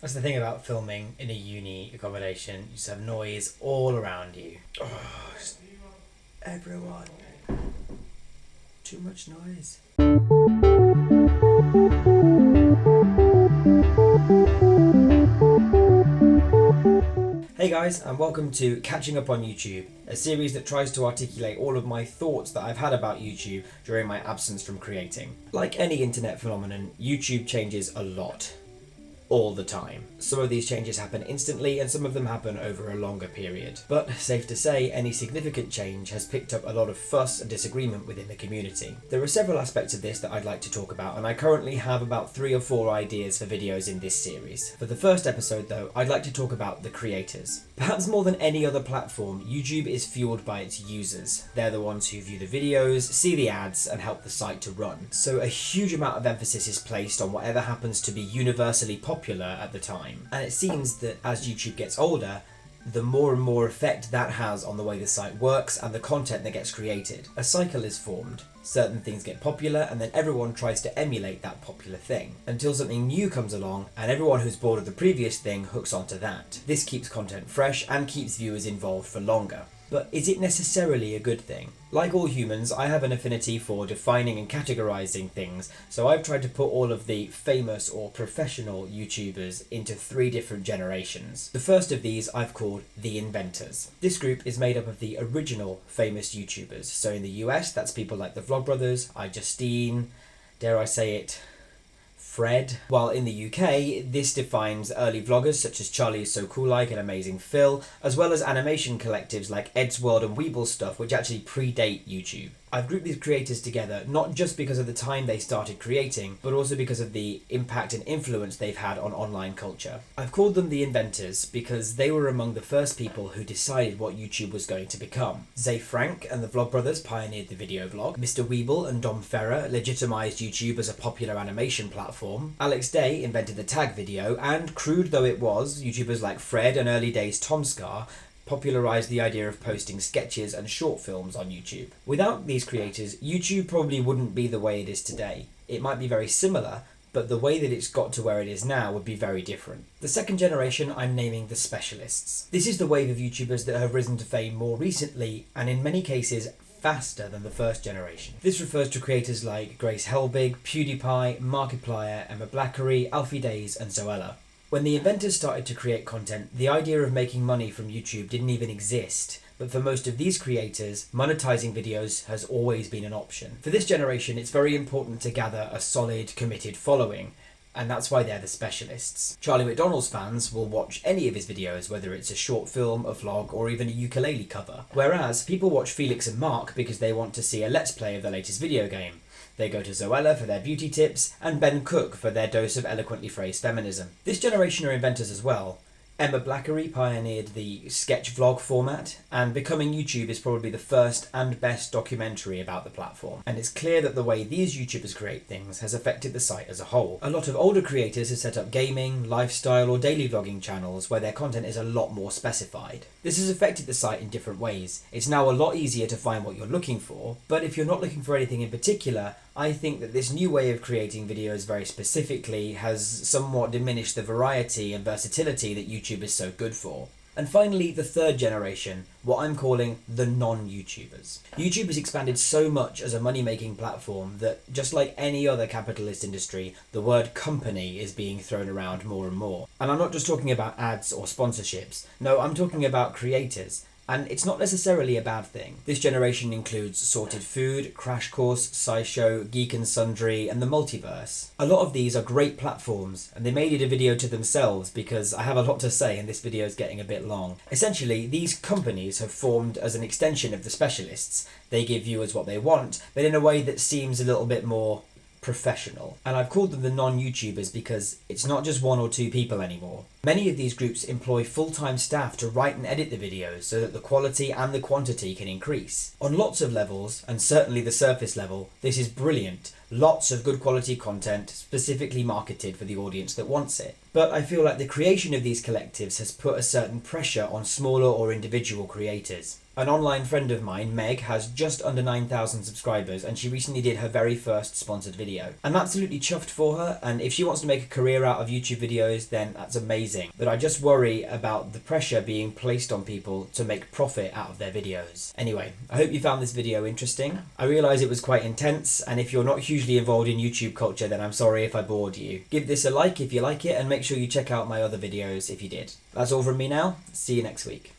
That's the thing about filming in a uni accommodation. You just have noise all around you. Oh, just everyone. Too much noise. Hey guys, and welcome to Catching Up on YouTube, a series that tries to articulate all of my thoughts that I've had about YouTube during my absence from creating. Like any internet phenomenon, YouTube changes a lot. All the time. Some of these changes happen instantly and some of them happen over a longer period. But safe to say, any significant change has picked up a lot of fuss and disagreement within the community. There are several aspects of this that I'd like to talk about, and I currently have about 3 or 4 ideas for videos in this series. For the first episode though, I'd like to talk about the creators. Perhaps more than any other platform, YouTube is fueled by its users. They're the ones who view the videos, see the ads, and help the site to run. So a huge amount of emphasis is placed on whatever happens to be universally popular at the time. And it seems that as YouTube gets older, the more and more effect that has on the way the site works and the content that gets created. A cycle is formed. Certain things get popular and then everyone tries to emulate that popular thing until something new comes along and everyone who's bored of the previous thing hooks onto that. This keeps content fresh and keeps viewers involved for longer. But is it necessarily a good thing? Like all humans, I have an affinity for defining and categorizing things, so I've tried to put all of the famous or professional YouTubers into 3 different generations. The first of these I've called the inventors. This group is made up of the original famous YouTubers. So in the US, that's people like the Vlogbrothers, iJustine, dare I say it, Fred. While in the UK, this defines early vloggers such as Charlie Is So Cool Like and Amazing Phil, as well as animation collectives like Ed's World and Weeble Stuff, which actually predate YouTube. I've grouped these creators together not just because of the time they started creating, but also because of the impact and influence they've had on online culture. I've called them the inventors because they were among the first people who decided what YouTube was going to become. Zay Frank and the Vlogbrothers pioneered the video vlog. Mr. Weeble and Dom Ferrer legitimized YouTube as a popular animation platform. Alex Day invented the tag video, and crude though it was, YouTubers like Fred and early days Tom Scar popularised the idea of posting sketches and short films on YouTube. Without these creators, YouTube probably wouldn't be the way it is today. It might be very similar, but the way that it's got to where it is now would be very different. The second generation I'm naming the specialists. This is the wave of YouTubers that have risen to fame more recently, and in many cases faster than the first generation. This refers to creators like Grace Helbig, PewDiePie, Markiplier, Emma Blackery, Alfie Days, and Zoella. When the inventors started to create content, the idea of making money from YouTube didn't even exist. But for most of these creators, monetizing videos has always been an option. For this generation, it's very important to gather a solid, committed following, and that's why they're the specialists. Charlie McDonald's fans will watch any of his videos, whether it's a short film, a vlog, or even a ukulele cover. Whereas people watch Felix and Mark because they want to see a let's play of the latest video game. They go to Zoella for their beauty tips, and Ben Cook for their dose of eloquently phrased feminism. This generation are inventors as well. Emma Blackery pioneered the sketch vlog format, and Becoming YouTube is probably the first and best documentary about the platform. And it's clear that the way these YouTubers create things has affected the site as a whole. A lot of older creators have set up gaming, lifestyle, or daily vlogging channels where their content is a lot more specified. This has affected the site in different ways. It's now a lot easier to find what you're looking for, but if you're not looking for anything in particular, I think that this new way of creating videos very specifically has somewhat diminished the variety and versatility that YouTube is so good for. And finally, the third generation, what I'm calling the non-YouTubers. YouTube has expanded so much as a money-making platform that, just like any other capitalist industry, the word company is being thrown around more and more. And I'm not just talking about ads or sponsorships. No, I'm talking about creators. And it's not necessarily a bad thing. This generation includes Sorted Food, Crash Course, SciShow, Geek and Sundry, and the Multiverse. A lot of these are great platforms, and they made it a video to themselves because I have a lot to say and this video is getting a bit long. Essentially, these companies have formed as an extension of the specialists. They give viewers what they want, but in a way that seems a little bit more professional. And I've called them the non-YouTubers because it's not just 1 or 2 people anymore. Many of these groups employ full-time staff to write and edit the videos so that the quality and the quantity can increase. On lots of levels, and certainly the surface level, this is brilliant. Lots of good quality content specifically marketed for the audience that wants it. But I feel like the creation of these collectives has put a certain pressure on smaller or individual creators. An online friend of mine, Meg, has just under 9,000 subscribers, and she recently did her very first sponsored video. I'm absolutely chuffed for her, and if she wants to make a career out of YouTube videos, then that's amazing. But I just worry about the pressure being placed on people to make profit out of their videos. Anyway, I hope you found this video interesting. I realise it was quite intense, and if you're not hugely involved in YouTube culture, then I'm sorry if I bored you. Give this a like if you like it, and make sure you check out my other videos if you did. That's all from me now. See you next week.